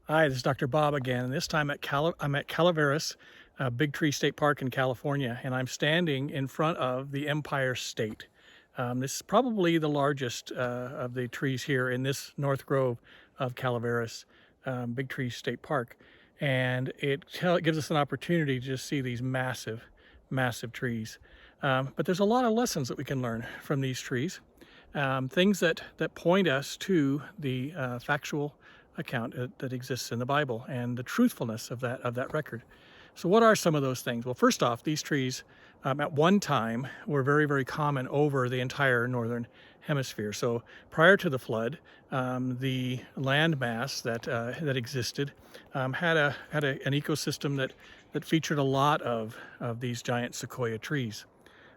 Hi, this is Dr. Bob again, and this time I'm at Calaveras, Big Tree State Park in California, and I'm standing in front of the Empire State. This is probably the largest of the trees here in this North Grove of Calaveras, Big Tree State Park, and it gives us an opportunity to just see these massive, massive trees. But there's a lot of lessons that we can learn from these trees, things that point us to the factual account that exists in the Bible and the truthfulness of that record. So what are some of those things? Well, first off, these trees at one time were very, very common over the entire northern hemisphere. So prior to the flood, the land mass that existed had an ecosystem that featured a lot of these giant sequoia trees.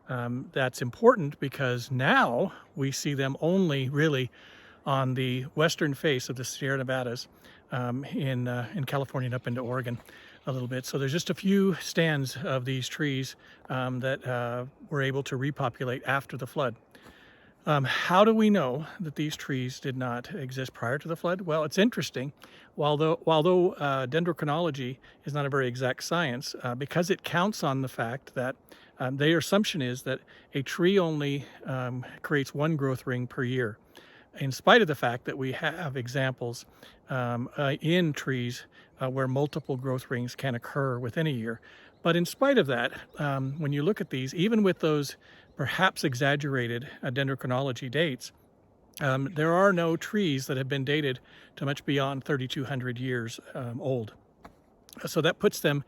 That's important because now we see them only really on the western face of the Sierra Nevadas, in California and up into Oregon a little bit. So there's just a few stands of these trees that were able to repopulate after the flood. How do we know that these trees did not exist prior to the flood? Well, it's interesting. Although dendrochronology is not a very exact science, because it counts on the fact that their assumption is that a tree only creates one growth ring per year, in spite of the fact that we have examples in trees where multiple growth rings can occur within a year. But in spite of that, when you look at these, even with those perhaps exaggerated dendrochronology dates, there are no trees that have been dated to much beyond 3,200 years old. So that puts them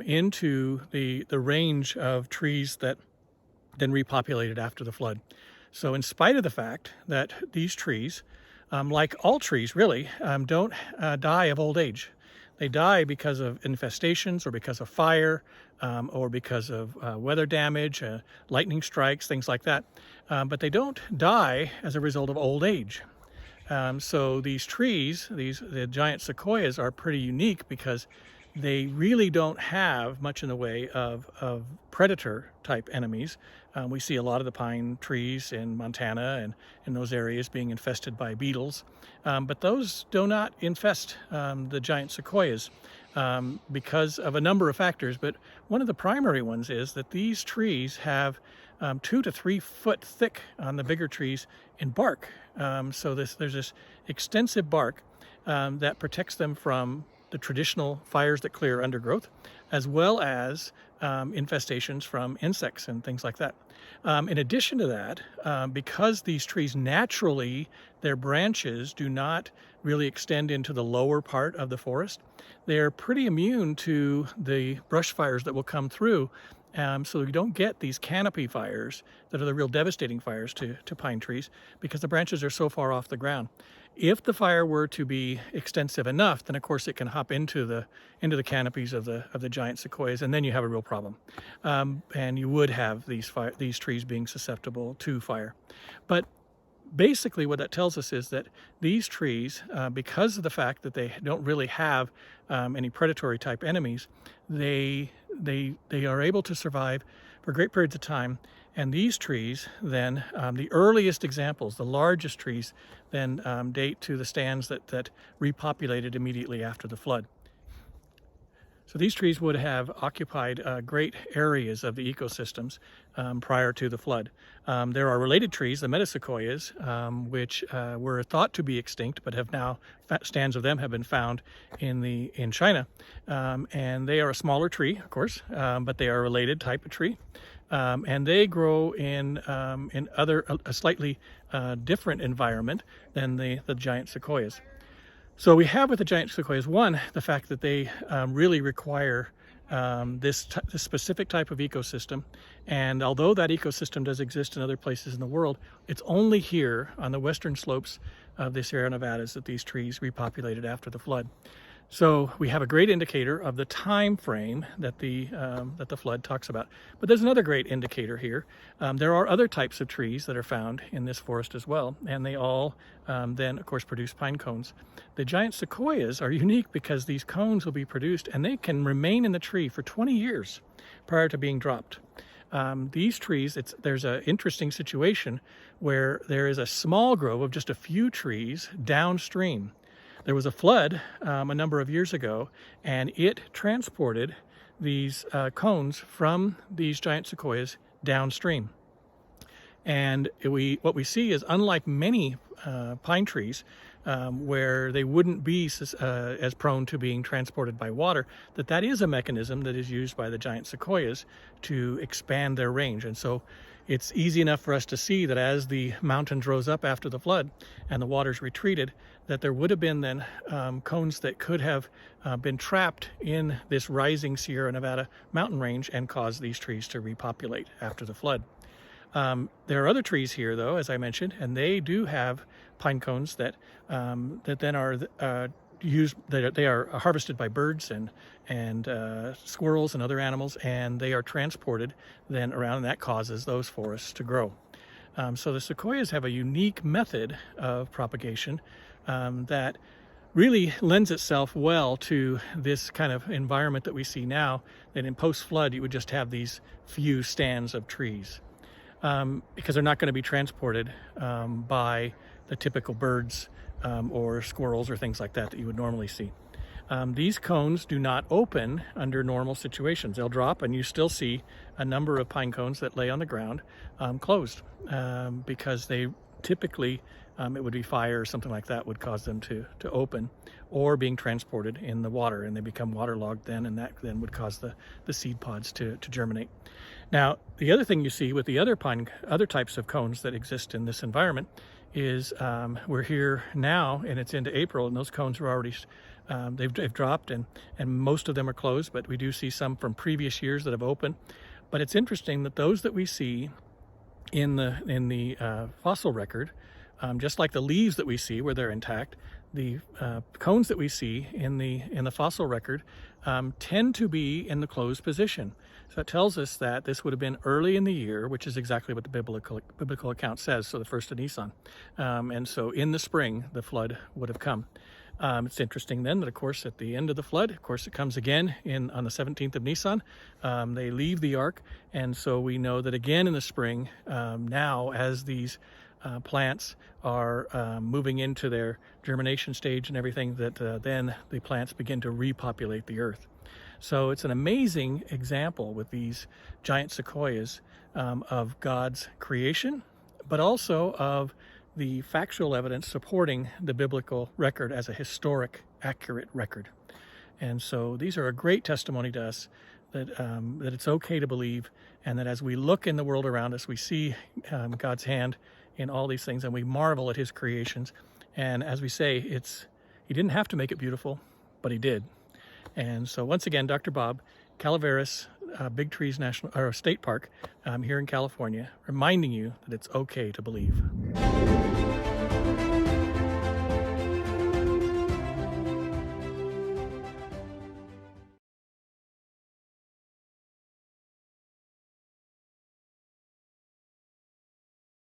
into the range of trees that then repopulated after the flood. So in spite of the fact that these trees, like all trees really, don't die of old age. They die because of infestations or because of fire or because of weather damage, lightning strikes, things like that. But they don't die as a result of old age. So these trees, the giant sequoias, are pretty unique because they really don't have much in the way of predator type enemies. We see a lot of the pine trees in Montana and in those areas being infested by beetles, but those do not infest the giant sequoias because of a number of factors. But one of the primary ones is that these trees have 2 to 3 foot thick on the bigger trees in bark. So there's this extensive bark that protects them from the traditional fires that clear undergrowth, as well as infestations from insects and things like that. In addition to that, because these trees naturally, their branches do not really extend into the lower part of the forest, they're pretty immune to the brush fires that will come through. So you don't get these canopy fires that are the real devastating fires to pine trees because the branches are so far off the ground. If the fire were to be extensive enough, then of course it can hop into the canopies of the giant sequoias, and then you have a real problem. And you would have these trees being susceptible to fire. But basically what that tells us is that these trees, because of the fact that they don't really have any predatory type enemies, they are able to survive for great periods of time. And these trees then, the earliest examples, the largest trees, then date to the stands that repopulated immediately after the flood. So these trees would have occupied great areas of the ecosystems prior to the flood. There are related trees, the metasequoias, which were thought to be extinct, but have now, stands of them have been found in China. And they are a smaller tree, of course, but they are a related type of tree. And they grow in a slightly different environment than the giant sequoias. So we have with the giant sequoias, one, the fact that they really require this specific type of ecosystem. And although that ecosystem does exist in other places in the world, it's only here on the western slopes of the Sierra Nevadas that these trees repopulated after the flood. So we have a great indicator of the time frame that the flood talks about. But there's another great indicator here. There are other types of trees that are found in this forest as well, and they all then, of course, produce pine cones. The giant sequoias are unique because these cones will be produced and they can remain in the tree for 20 years prior to being dropped. These trees, there's an interesting situation where there is a small grove of just a few trees downstream. There was a flood a number of years ago, and it transported these cones from these giant sequoias downstream. And what we see is, unlike many pine trees, where they wouldn't be as prone to being transported by water, that is a mechanism that is used by the giant sequoias to expand their range. And so it's easy enough for us to see that as the mountains rose up after the flood and the waters retreated, that there would have been then cones that could have been trapped in this rising Sierra Nevada mountain range and caused these trees to repopulate after the flood. There are other trees here, though, as I mentioned, and they do have pine cones that then are used. They are harvested by birds and squirrels and other animals, and they are transported then around, and that causes those forests to grow. So the sequoias have a unique method of propagation that really lends itself well to this kind of environment that we see now, that in post-flood you would just have these few stands of trees. Because they're not going to be transported by the typical birds or squirrels or things like that you would normally see. These cones do not open under normal situations. They'll drop, and you still see a number of pine cones that lay on the ground closed because they typically, it would be fire or something like that would cause them to open, or being transported in the water, and they become waterlogged then, and that then would cause the seed pods to germinate. Now, the other thing you see with the other types of cones that exist in this environment is we're here now, and it's into April, and those cones are already they've dropped, and most of them are closed, but we do see some from previous years that have opened. But it's interesting that those that we see in the fossil record, just like the leaves that we see where they're intact, the cones that we see in the fossil record tend to be in the closed position. So it tells us that this would have been early in the year, which is exactly what the biblical account says, so the first of Nisan. And so in the spring, the flood would have come. It's interesting then that, of course, at the end of the flood, of course, it comes again on the 17th of Nisan. They leave the ark, and so we know that again in the spring, now as these plants are moving into their germination stage and everything, that then the plants begin to repopulate the earth. So it's an amazing example with these giant sequoias of God's creation, but also of the factual evidence supporting the biblical record as a historic, accurate record. And so these are a great testimony to us that it's okay to believe, and that as we look in the world around us, we see God's hand in all these things, and we marvel at his creations. And as we say, he didn't have to make it beautiful, but he did. And so once again, Dr. Bob, Calaveras Big Trees State Park here in California, reminding you that it's okay to believe.